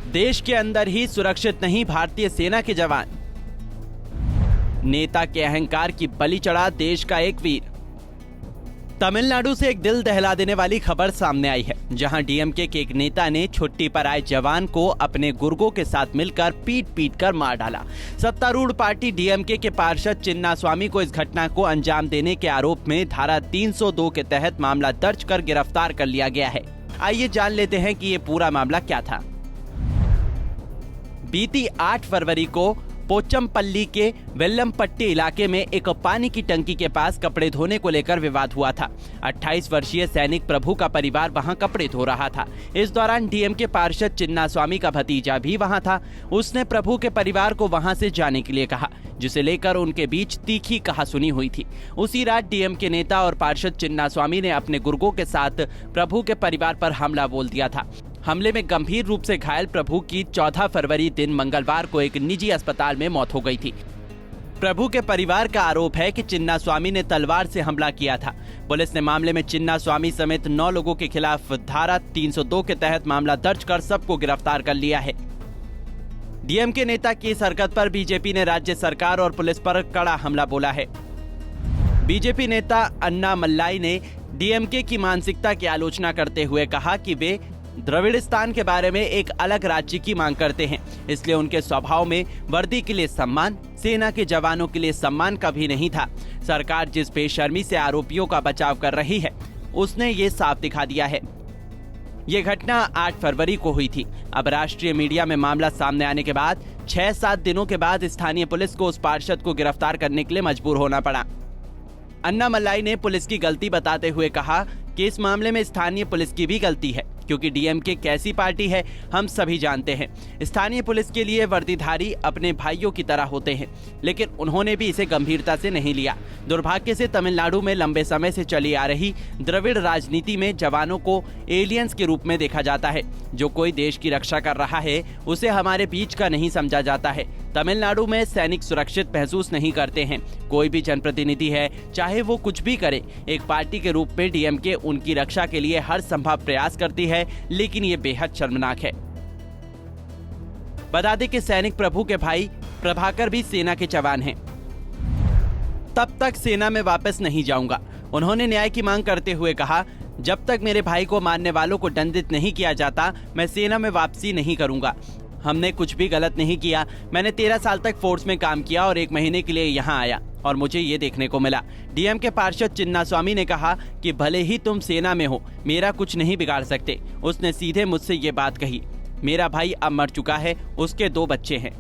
देश के अंदर ही सुरक्षित नहीं भारतीय सेना के जवान। नेता के अहंकार की बलि चढ़ा देश का एक वीर। तमिलनाडु से एक दिल दहला देने वाली खबर सामने आई है, जहां डीएमके के एक नेता ने छुट्टी पर आए जवान को अपने गुर्गों के साथ मिलकर पीट कर मार डाला। सत्तारूढ़ पार्टी डीएमके के पार्षद चिन्नास्वामी को इस घटना को अंजाम देने के आरोप में धारा 302 के तहत मामला दर्ज कर गिरफ्तार कर लिया गया है। आइए जान लेते हैं कि ये पूरा मामला क्या था। बीती 8 फरवरी को पोचमपल्ली के वेल्लमपट्टी इलाके में एक पानी की टंकी के पास कपड़े धोने को लेकर विवाद हुआ था। 28 वर्षीय सैनिक प्रभु का परिवार वहां कपड़े धो रहा था। इस दौरान डीएमके पार्षद चिन्नास्वामी का भतीजा भी वहां था। उसने प्रभु के परिवार को वहां से जाने के लिए कहा, जिसे लेकर उनके बीच तीखी कहासुनी हुई थी। उसी रात डीएमके नेता और पार्षद चिन्नास्वामी ने अपने गुर्गों के साथ प्रभु के परिवार पर हमला बोल दिया था। हमले में गंभीर रूप से घायल प्रभु की 14 फरवरी दिन मंगलवार को एक निजी अस्पताल में मौत हो गई थी। प्रभु के परिवार का आरोप है कि चिन्नास्वामी ने तलवार से हमला किया था। पुलिस ने मामले में चिन्नास्वामी समेत 9 लोगों के खिलाफ धारा 302 के तहत मामला दर्ज कर सबको गिरफ्तार कर लिया है। डीएमके नेता की इस हरकत पर बीजेपी ने राज्य सरकार और पुलिस पर कड़ा हमला बोला है। बीजेपी नेता अन्नामलाई ने डीएमके की मानसिकता की आलोचना करते हुए कहा कि वे द्रविड़स्तान के बारे में एक अलग राज्य की मांग करते हैं, इसलिए उनके स्वभाव में वर्दी के लिए सम्मान, सेना के जवानों के लिए सम्मान कभी नहीं था। सरकार जिस बेशर्मी से आरोपियों का बचाव कर रही है, उसने ये साफ दिखा दिया है। ये घटना 8 फरवरी को हुई थी। अब राष्ट्रीय मीडिया में मामला सामने आने के बाद 6-7 दिनों के बाद स्थानीय पुलिस को उस पार्षद को गिरफ्तार करने के लिए मजबूर होना पड़ा। अन्नामलाई ने पुलिस की गलती बताते हुए कहा कि इस मामले में स्थानीय पुलिस की भी गलती है, क्योंकि डीएमके कैसी पार्टी है हम सभी जानते हैं। स्थानीय पुलिस के लिए वर्दीधारी अपने भाइयों की तरह होते हैं, लेकिन उन्होंने भी इसे गंभीरता से नहीं लिया। दुर्भाग्य से तमिलनाडु में लंबे समय से चली आ रही द्रविड़ राजनीति में जवानों को एलियंस के रूप में देखा जाता है। जो कोई देश की रक्षा कर रहा है उसे हमारे बीच का नहीं समझा जाता है। तमिलनाडु में सैनिक सुरक्षित महसूस नहीं करते हैं। कोई भी जनप्रतिनिधि है, चाहे वो कुछ भी करे, एक पार्टी के रूप में डीएमके उनकी रक्षा के लिए हर संभव प्रयास करती है, लेकिन ये बेहद शर्मनाक है। बता दें कि सैनिक प्रभु के भाई प्रभाकर भी सेना के जवान हैं। तब तक सेना में वापस नहीं जाऊंगा। उन्होंने न्याय की मांग करते हुए कहा, जब तक मेरे भाई को मारने वालों को दंडित नहीं किया जाता, मैं सेना में वापसी नहीं करूंगा। हमने कुछ भी गलत नहीं किया। मैंने 13 साल तक फोर्स में काम किया और 1 महीने के लिए यहाँ आया और मुझे ये देखने को मिला। डीएमके पार्षद चिन्नास्वामी ने कहा कि भले ही तुम सेना में हो, मेरा कुछ नहीं बिगाड़ सकते। उसने सीधे मुझसे ये बात कही। मेरा भाई अब मर चुका है, उसके 2 बच्चे हैं।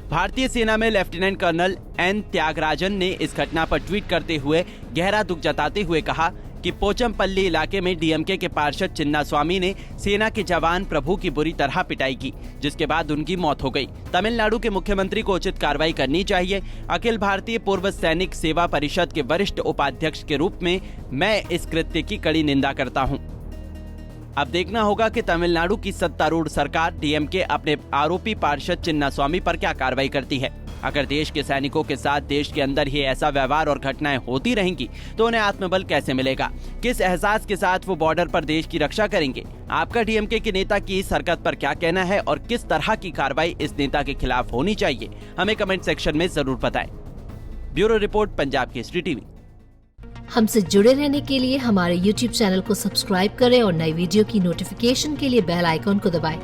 भारतीय सेना में लेफ्टिनेंट कर्नल एन त्यागराजन ने इस घटना पर ट्वीट करते हुए गहरा दुख जताते हुए कहा कि पोचमपल्ली इलाके में डीएमके के पार्षद चिन्नास्वामी ने सेना के जवान प्रभु की बुरी तरह पिटाई की, जिसके बाद उनकी मौत हो गई। तमिलनाडु के मुख्यमंत्री को उचित कार्रवाई करनी चाहिए। अखिल भारतीय पूर्व सैनिक सेवा परिषद के वरिष्ठ उपाध्यक्ष के रूप में मैं इस कृत्य की कड़ी निंदा करता हूं। अब देखना होगा कि तमिलनाडु की सत्तारूढ़ सरकार डीएमके अपने आरोपी पार्षद चिन्नास्वामी पर क्या कार्रवाई करती है। अगर देश के सैनिकों के साथ देश के अंदर ही ऐसा व्यवहार और घटनाएं होती रहेंगी तो उन्हें आत्मबल कैसे मिलेगा? किस एहसास के साथ वो बॉर्डर पर देश की रक्षा करेंगे? आपका डीएमके के नेता की इस हरकत पर क्या कहना है और किस तरह की कार्रवाई इस नेता के खिलाफ होनी चाहिए? हमें कमेंट सेक्शन में जरूर बताएं। Bureau report, Punjab Kesari TV. हमसे जुड़े रहने के लिए हमारे YouTube चैनल को सब्सक्राइब करें और नई वीडियो की नोटिफिकेशन के लिए बेल आइकॉन को दबाएं।